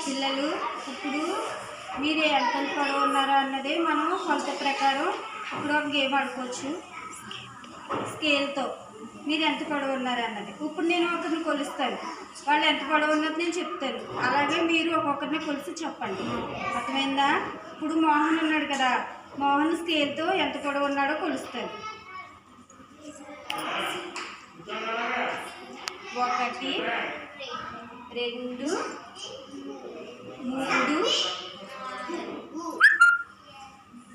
పిల్లలు ఇప్పుడు మీరు ఎంత పొడవు ఉన్నారో అన్నది మనం కొలత ప్రకారం ఇప్పుడు ఒక గేమ్ ఆడుకోవచ్చు స్కేల్తో. మీరు ఎంత పొడవు ఉన్నారు అన్నది ఇప్పుడు నేను ఒకరిని కొలుస్తాను, వాళ్ళు ఎంత పొడవు ఉన్నది నేను చెప్తాను, అలాగే మీరు ఒక్కొక్కరిని కొలిసి చెప్పండి. అర్థమైందా? ఇప్పుడు మోహన్ ఉన్నాడు కదా, మోహన్ స్కేల్తో ఎంత పొడవు ఉన్నాడో కొలుస్తాను. 1 2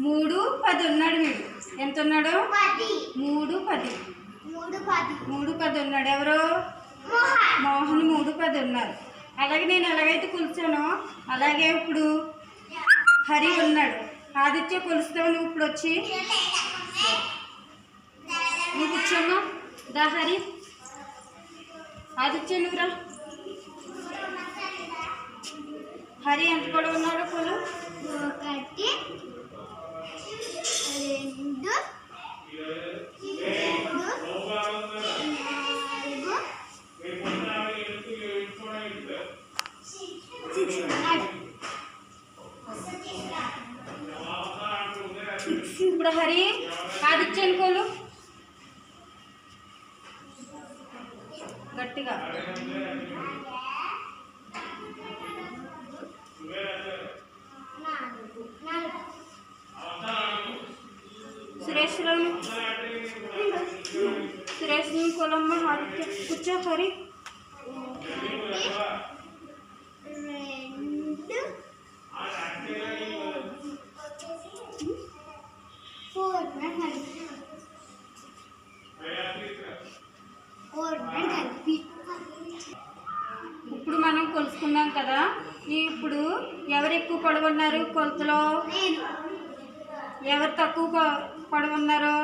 3 10 ఉన్నాడు. వీడు ఎంత ఉన్నాడు? 3 10 ఉన్నాడు. ఎవరు? మోహన్ 3 10 ఉన్నారు. అలాగే నేను ఎలాగైతే కొలిచానో అలాగే ఇప్పుడు హరి ఉన్నాడు. ఆదిత్య కొలుస్తావు నువ్వు ఇప్పుడు వచ్చి నువ్వు కూర్చోమ్మా. దా హరి, ఆదిత్య నువ్వురా. హరి ఎంత పొడవు ఉన్నాడో కొలు. 1 2 ఇప్పుడు హరి ఆదిత్య అనుకోలు గట్టిగా. సురేష్ రాను, సురేష్ కొలమ్మ. ఆదిత్య కూర్చో. హరి 4 ఇప్పుడు మనం కొలుసుకున్నాం కదా, ఇప్పుడు ఎవరు ఎక్కువ పొడవు ఉన్నారు కొలతలో, ఎవరు తక్కువ పొడవు ఉన్నారో?